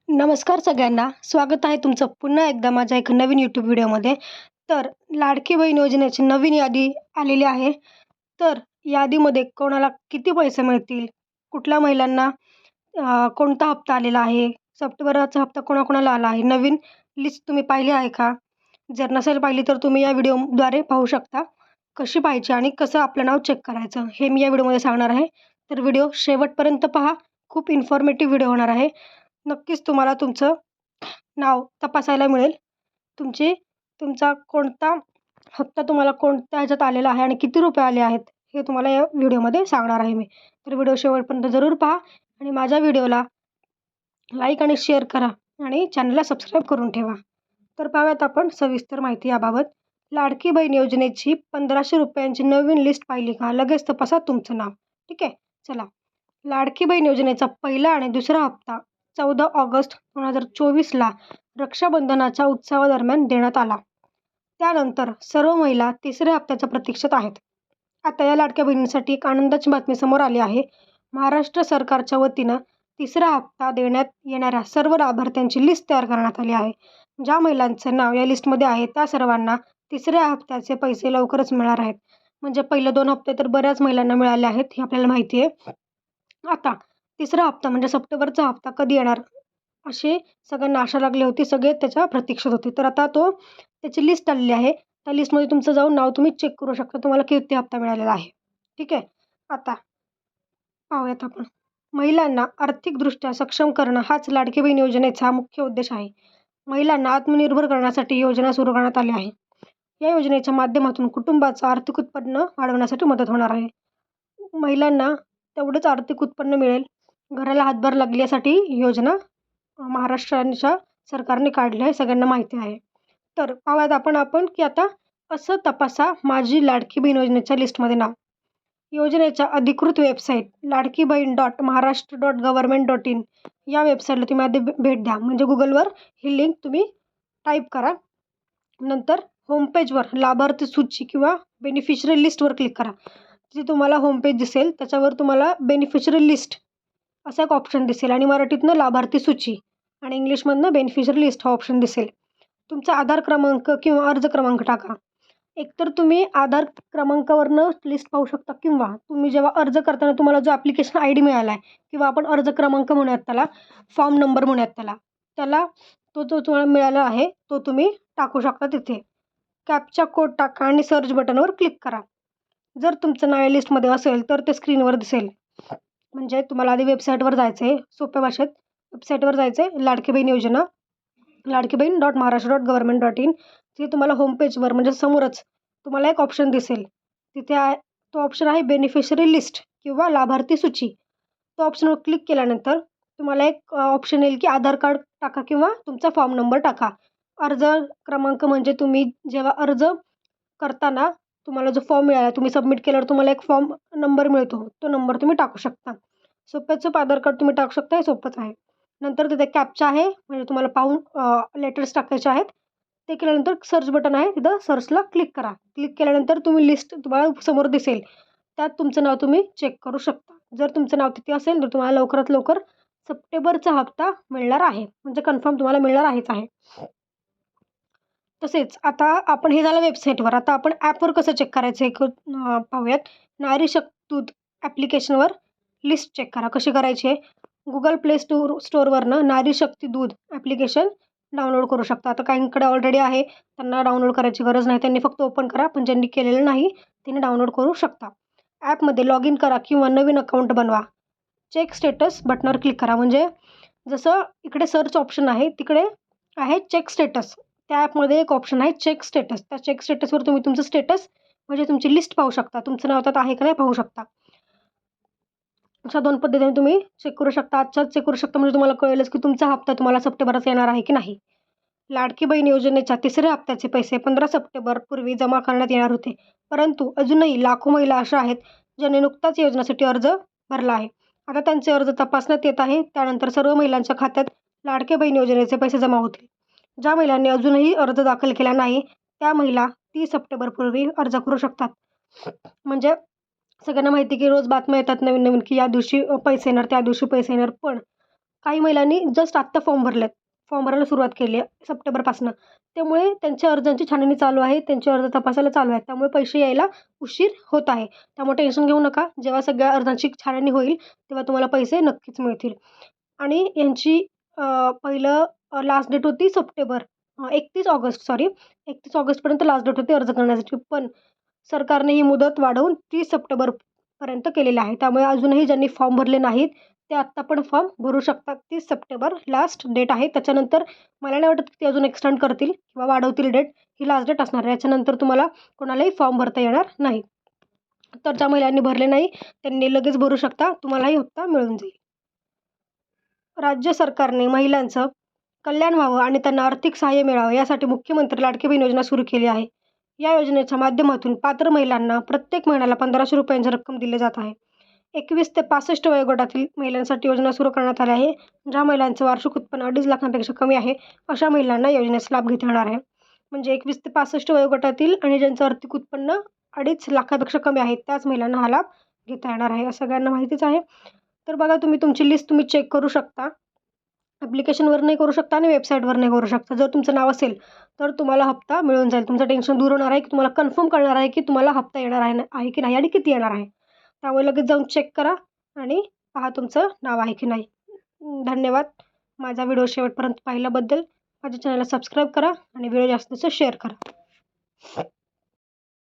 नमस्कार सगळ्यांना. स्वागत आहे तुमचं पुन्हा एकदा माझ्या एक नवीन यूट्यूब व्हिडिओमध्ये. तर लाडकी बहीण योजनेची नवीन यादी आलेली आहे. तर यादीमध्ये कोणाला किती पैसे मिळतील, कुठल्या महिलांना कोणता हप्ता आलेला आहे, सप्टेंबरचा हप्ता कोणाकोणाला आला आहे, नवीन लिस्ट तुम्ही पाहिली आहे का? जर नसेल पाहिली तर तुम्ही या व्हिडिओद्वारे पाहू शकता. कशी पाहायची आणि कसं आपलं नाव चेक करायचं हे मी या व्हिडिओमध्ये सांगणार आहे. तर व्हिडिओ शेवटपर्यंत पहा. खूप इन्फॉर्मेटिव्ह व्हिडिओ होणार आहे. नक्कीच तुम्हाला तुमचं नाव तपासायला मिळेल. तुमचा कोणता हप्ता तुम्हाला कोणत्या ह्याच्यात आलेला आहे आणि किती रुपये आले आहेत हे तुम्हाला या व्हिडिओमध्ये सांगणार आहे मी. तर व्हिडिओ शेवटपर्यंत जरूर पहा आणि माझ्या व्हिडिओला लाईक आणि शेअर करा आणि चॅनलला सबस्क्राईब करून ठेवा. तर पाहूयात आपण सविस्तर माहिती याबाबत. लाडकी बहीण योजनेची 1500 रुपयांची नवीन लिस्ट पाहिली का? लगेच तपासा तुमचं नाव. ठीक आहे, चला. लाडकी बहीण योजनेचा पहिला आणि दुसरा हप्ता 14 ऑगस्ट 2024ला रक्षाबंधनाच्या उत्सवादरम्यान देण्यात आला. त्यानंतर सर्व महिला तिसऱ्या हप्त्याच्या प्रतीक्षेत आहेत. आता या लाडक्या बहिणींसाठी एक आनंदाची बातमी समोर आली आहे. महाराष्ट्र सरकारच्या वतीनं तिसरा हप्ता देण्यात येणाऱ्या सर्व लाभार्थ्यांची लिस्ट तयार करण्यात आली आहे. ज्या महिलांचं नाव या लिस्टमध्ये आहे त्या सर्वांना तिसऱ्या हप्त्याचे पैसे लवकरच मिळणार आहेत. म्हणजे पहिले 2 हप्ते तर बऱ्याच महिलांना मिळाले आहेत हे आपल्याला माहिती आहे. आता तिसरा हप्ता म्हणजे सप्टेंबरचा हप्ता कधी येणार अशी सगळ्यांना आशा लागली होती. सगळे त्याच्या प्रतीक्षेत होते. तर आता त्याची लिस्ट आलेली आहे. त्या लिस्टमध्ये तुमचं जाऊन नाव तुम्ही चेक करू शकता. तुम्हाला किती हप्ता मिळालेला आहे. ठीक आहे. आता पाहूयात आपण. महिलांना आर्थिकदृष्ट्या सक्षम करणं हाच लाडकी बहीण योजनेचा मुख्य उद्देश आहे. महिलांना आत्मनिर्भर करण्यासाठी योजना सुरू करण्यात आली आहे. या योजनेच्या माध्यमातून कुटुंबाचं आर्थिक उत्पन्न वाढवण्यासाठी मदत होणार आहे. महिलांना तेवढंच आर्थिक उत्पन्न मिळेल. घराला हातभार लागली यासाठी योजना महाराष्ट्राच्या सरकारने काढली आहे. सगळ्यांना माहिती आहे. तर पाहूयात आपण की आता असं तपासा माझी लाडकी बहीण योजनेच्या लिस्टमध्ये नाव. योजनेच्या अधिकृत वेबसाईट ladkibahin.maharashtra.government.in या वेबसाईटला तुम्ही आधी भेट द्या. म्हणजे गुगलवर ही लिंक तुम्ही टाईप करा. नंतर होमपेजवर लाभार्थी सूची किंवा बेनिफिशरी लिस्टवर क्लिक करा. तिथे तुम्हाला होमपेज दिसेल. त्याच्यावर तुम्हाला बेनिफिशरी लिस्ट असा एक ऑप्शन दिसेल आणि मराठीतनं लाभार्थी सूची आणि इंग्लिशमधनं बेनिफिशरी लिस्ट हा ऑप्शन दिसेल. तुमचा आधार क्रमांक किंवा अर्ज क्रमांक टाका. एकतर तुम्ही आधार क्रमांकावरनं लिस्ट पाहू शकता किंवा तुम्ही जेव्हा अर्ज करताना तुम्हाला जो ॲप्लिकेशन ID मिळाला आहे किंवा आपण अर्ज क्रमांक म्हणूयात त्याला, फॉर्म नंबर म्हणूयात त्याला तो जो तुम्हाला मिळाला आहे तो तुम्ही टाकू शकता तिथे. कॅपचा कोड टाका आणि सर्च बटनवर क्लिक करा. जर तुमचं नाव या लिस्टमध्ये असेल तर ते स्क्रीनवर दिसेल. म्हणजे तुम्हाला आधी वेबसाईटवर जायचं आहे. सोप्या भाषेत वेबसाईटवर जायचं आहे. लाडकी बहीण योजना ladkibahin.maharashtra.government.in तिथे तुम्हाला होमपेजवर म्हणजे समोरच तुम्हाला एक ऑप्शन दिसेल. तिथे तो ऑप्शन आहे बेनिफिशरी लिस्ट किंवा लाभार्थी सूची. तो ऑप्शनवर क्लिक केल्यानंतर तुम्हाला एक ऑप्शन येईल की आधार कार्ड टाका किंवा तुमचा फॉर्म नंबर टाका. अर्ज क्रमांक म्हणजे तुम्ही जेव्हा अर्ज करताना तुम्हाला जो फॉर्म मिळाला तुम्ही सबमिट केल्यावर तुम्हाला एक फॉर्म नंबर मिळतो. तो नंबर तुम्ही टाकू शकता. सोप्यात सोपं आधार कार्ड तुम्ही टाकू शकता. हे सोपंच आहे. नंतर तिथे कॅपचा आहे म्हणजे तुम्हाला पाहून लेटर्स टाकायचे आहेत. ते केल्यानंतर सर्च बटन आहे. तिथं सर्चला क्लिक करा. क्लिक केल्यानंतर तुम्ही लिस्ट तुम्हाला समोर दिसेल. त्यात तुमचं नाव तुम्ही चेक करू शकता. जर तुमचं नाव तिथे असेल तर तुम्हाला लवकरात लवकर सप्टेंबरचा हप्ता मिळणार आहे. म्हणजे कन्फर्म तुम्हाला मिळणार आहेच आहे. तसेच आता आपण हे झालं वेबसाईटवर. आता आपण ॲपवर कसं चेक करायचं हे पाहूयात. नारी शक्ती दूत ॲप्लिकेशनवर लिस्ट चेक करा. कशी करायची आहे? गुगल प्ले स्टोअरवरनं नारी शक्ती दूत ॲप्लिकेशन डाउनलोड करू शकता. आता काहींकडे ऑलरेडी आहे त्यांना डाउनलोड करायची गरज नाही. त्यांनी फक्त ओपन करा. पण ज्यांनी केलेलं नाही त्यांनी डाउनलोड करू शकता. ॲपमध्ये लॉग इन करा किंवा नवीन अकाउंट बनवा. चेक स्टेटस बटनावर क्लिक करा. म्हणजे जसं इकडे सर्च ऑप्शन आहे तिकडे आहे चेक स्टेटस. त्या ॲपमध्ये एक ऑप्शन आहे चेक स्टेटस. त्या चेक स्टेटसवर तुम्ही तुमचं स्टेटस म्हणजे तुमची लिस्ट पाहू शकता. तुमचं नाव त्यात आहे का नाही पाहू शकता. अशा 2 पद्धतीने तुम्ही चेक करू शकता. आजच्याच चेक करू शकता म्हणजे तुम्हाला कळेलच की तुमचा हप्ता तुम्हाला सप्टेंबरचा येणार आहे की नाही. लाडकी बहीण योजनेच्या तिसऱ्या हप्त्याचे पैसे 15 सप्टेंबरपूर्वी जमा करण्यात येणार होते. परंतु अजूनही लाखो महिला अशा आहेत ज्यांनी नुकताच योजनेसाठी अर्ज भरला आहे. आता त्यांचे अर्ज तपासण्यात येत आहे. त्यानंतर सर्व महिलांच्या खात्यात लाडकी बहीण योजनेचे पैसे जमा होतील. ज्या महिलांनी अजूनही अर्ज दाखल केला नाही त्या महिला 30 सप्टेंबरपूर्वी अर्ज करू शकतात. म्हणजे सगळ्यांना माहिती की रोज बातम्या येतात नवीन नवीन की या दिवशी पैसे येणार त्या दिवशी पैसे येणार. पण काही महिलांनी जस्ट आत्ता फॉर्म भरायला सुरुवात केली आहे सप्टेंबरपासून. त्यामुळे त्यांच्या अर्जांची छाननी चालू आहे, त्यांचे अर्ज तपासायला चालू आहे. त्यामुळे पैसे यायला उशीर होत आहे. त्यामुळे टेन्शन घेऊ नका. जेव्हा सगळ्या अर्जांची छाननी होईल तेव्हा तुम्हाला पैसे नक्कीच मिळतील. आणि यांची पहिलं लास्ट डेट होती 31 ऑगस्टपर्यंत लास्ट डेट होती अर्ज करण्यासाठी. पण सरकारने ही मुदत वाढवून 30 सप्टेंबरपर्यंत केलेली आहे. त्यामुळे अजूनही ज्यांनी फॉर्म भरले नाहीत ते आत्ता पण फॉर्म भरू शकतात. 30 सप्टेंबर लास्ट डेट आहे. त्याच्यानंतर मला नाही वाटत की ते अजून एक्सटेंड करतील किंवा वाढवतील डेट. ही लास्ट डेट असणार आहे. याच्यानंतर तुम्हाला कोणालाही फॉर्म भरता येणार नाही. तर ज्या महिलांनी भरले नाही त्यांनी लगेच भरू शकता. तुम्हालाही हप्ता मिळून जाईल. राज्य सरकारने महिलांचं कल्याण व्हावं आणि त्यांना आर्थिक सहाय्य मिळावं यासाठी मुख्यमंत्री लाडकी बहीण योजना सुरू केली आहे. या योजनेच्या माध्यमातून पात्र महिलांना प्रत्येक महिन्याला 1,500 रुपयांची रक्कम दिली जात आहे. 21 ते 65 वयोगटातील महिलांसाठी योजना सुरू करण्यात आली आहे. ज्या महिलांचं वार्षिक उत्पन्न 2.5 लाखांपेक्षा कमी आहे अशा महिलांना योजनेचा लाभ घेता येणार आहे. म्हणजे 21 ते 65 वयोगटातील आणि ज्यांचं आर्थिक उत्पन्न 2.5 लाखापेक्षा कमी आहे त्याच महिलांना हा लाभ घेता येणार आहे. सगळ्यांना माहितीच आहे. तर बघा तुमची लिस्ट तुम्ही चेक करू शकता. ॲप्लिकेशनवरनंही करू शकता आणि वेबसाईटवरनंही करू शकता. जर तुमचं नाव असेल तर तुम्हाला हप्ता मिळून जाईल. तुमचं टेन्शन दूर होणार आहे की तुम्हाला कन्फर्म कळणार आहे की तुम्हाला हप्ता येणार आहे की नाही आणि किती येणार आहे. त्यामुळे लगेच जाऊन चेक करा आणि पहा तुमचं नाव आहे की नाही. धन्यवाद. माझा व्हिडिओ शेवटपर्यंत पाहिल्याबद्दल. माझ्या चॅनलला सबस्क्राईब करा आणि व्हिडिओ जास्तीत जास्त शेअर करा.